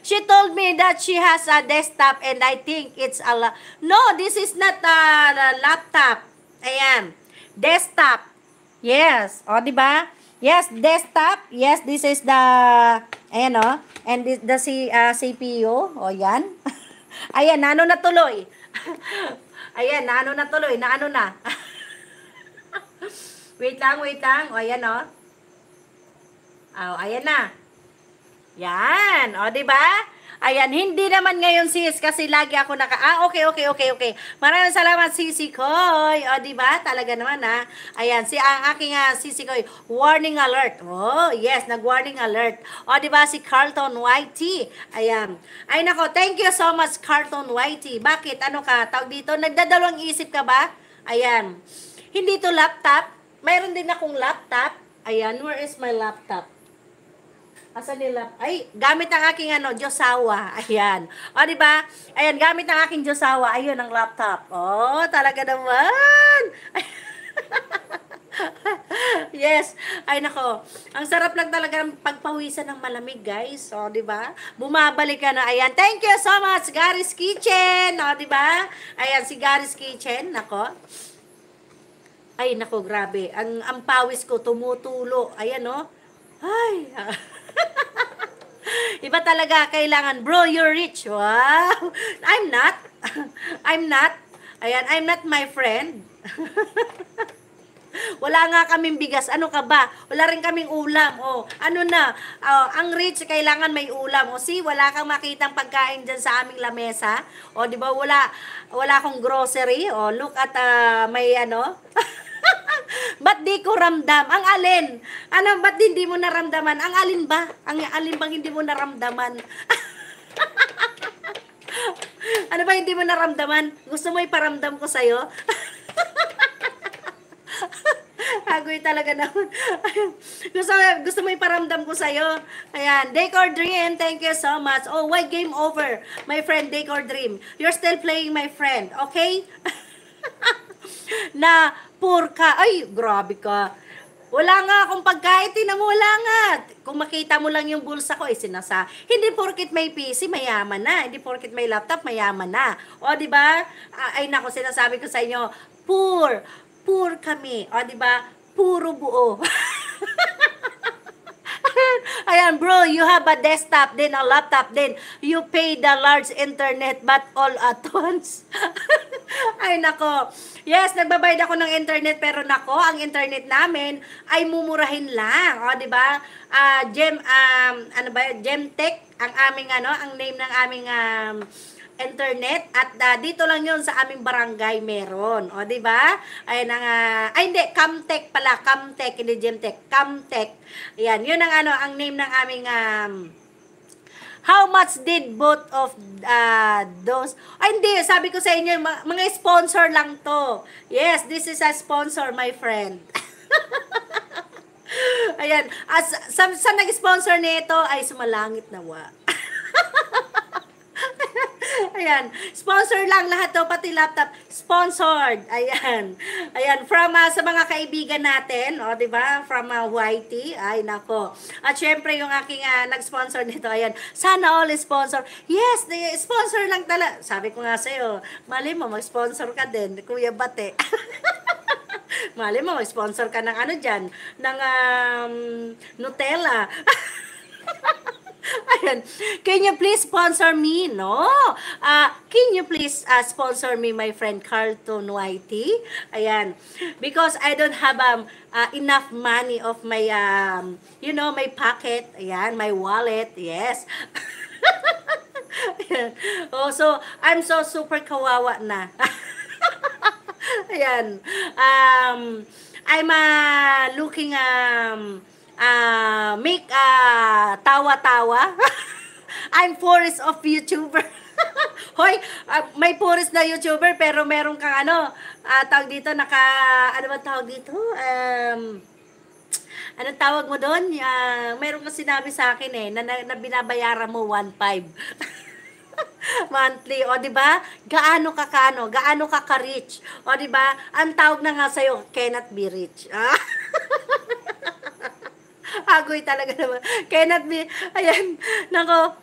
She told me that she has a desktop and I think it's no, this is not a laptop. Ayan. Desktop. Yes. O, di ba? Yes, desktop. Yes, this is the, ayan o. And the CPU. O, yan. Ayan, naano na tuloy. Ayan, naano na tuloy. Naano na. Wait lang, wait lang. O, ayan o. O, ayan na. Yan. O, di ba? Ayan, hindi naman ngayon sis kasi lagi ako okay. Maraming salamat Sisi Koy. O, di ba? Talaga naman ha. Ayan, ang aking Sisi Koy, warning alert. Oh, yes, nag-warning alert. O, di ba si Carlton Whitey? Ayan. Ay nako, thank you so much Carlton Whitey. Bakit? Ano ka? Tawag dito, nagdadalawang isip ka ba? Ayan. Hindi to laptop. Mayroon din akong laptop. Ayan, where is my laptop? Asa nila? Ay, gamit ang aking Diyosawa. Ayan. O, di ba? Ayan, gamit ang aking Diyosawa. Ayun, ang laptop. Oh, talaga naman. Yes. Ay, nako. Ang sarap lang talaga ng pagpawisan ng malamig, guys. O, di ba? Bumabalik ka na. Ayan. Thank you so much, Gary's Kitchen. O, di ba? Ayan, si Gary's Kitchen. Nako. Ay, nako, grabe. Ang pawis ko tumutulo. Ayan, no? Ay, iba talaga kailangan, bro, you're rich. Wow. I'm not. I'm not. Ayan, I'm not my friend. Wala nga kaming bigas. Ano ka ba? Wala rin kaming ulam. Oh, ano na? Ang rich kailangan may ulam. O, see, wala kang makitang pagkain diyan sa aming lamesa. O, di ba? Wala akong grocery. O, look at may ba't di ko ramdam? Ang alin? Ba't hindi mo naramdaman? Ang alin ba? Ang alin bang hindi mo naramdaman? Ano ba hindi mo naramdaman? Gusto mo iparamdam ko sa'yo? Hagoy talaga naman. gusto mo iparamdam ko sa'yo? Ayan. Decor Dream, thank you so much. Oh, why game over? My friend Decor Dream. You're still playing, my friend. Okay? Na poor ka. Ay, grabe ka. Wala nga akong pagkain. Tingnan mo, wala nga. Kung makita mo lang yung bulsa ko, hindi porkit may PC, mayaman na. Hindi porkit may laptop, mayaman na. O, di ba? Ay, nako, sinasabi ko sa inyo, poor. Poor kami. O, di ba? Puro buo. Ayan, bro, you have a desktop, then a laptop, then you pay the large internet, but all at once. Ay, nako. Yes, nagbabayad ako ng internet, pero nako, ang internet namin ay mumurahin lang. O, di ba? Gemtech, ang aming, ang name ng aming internet, at dito lang yun sa aming barangay meron. O, di ba? Ay hindi, Camtech pala, Camtech, hindi Gemtech, Camtech. Ayan, yun ang name ng aming how much did both of those? Ay, hindi, sabi ko sa inyo, mga sponsor lang to. Yes, this is a sponsor, my friend. Ayan, sa nag-sponsor nito ay sumalangit nawa. Ayan, sponsor lang lahat to, pati laptop, sponsored. Ayan. Ayan, from sa mga kaibigan natin, o, di ba? From Whitey. Ay, nako. At syempre yung aking nag-sponsor nito, ayan. Sana all sponsor. Yes, sponsor lang talaga. Sabi ko nga sa'yo, mali mo, mag-sponsor ka din, Kuya Bate. Mali mo, mag-sponsor ka ng dyan, ng Nutella. Ayan. Can you please sponsor me? No. Can you please sponsor me, my friend Carlton Whitey? Ayan. Because I don't have enough money of my, my pocket. Ayan, my wallet. Yes. Ayan. Oh, so, I'm so super kawawa na. Ayan. I'm looking, make tawa-tawa. I'm Forrest of YouTuber. Hoy, may Forrest na YouTuber pero meron kang tawag dito, ano ba tawag dito? Anong tawag mo doon? Meron kang sinabi sa akin na binabayaran mo 1.5. Monthly, o di ba? Gaano ka ka-rich? O di ba? Ang tawag na nga sa'yo, cannot be rich. Agoy talaga naman. Cannot be, ayan, nako,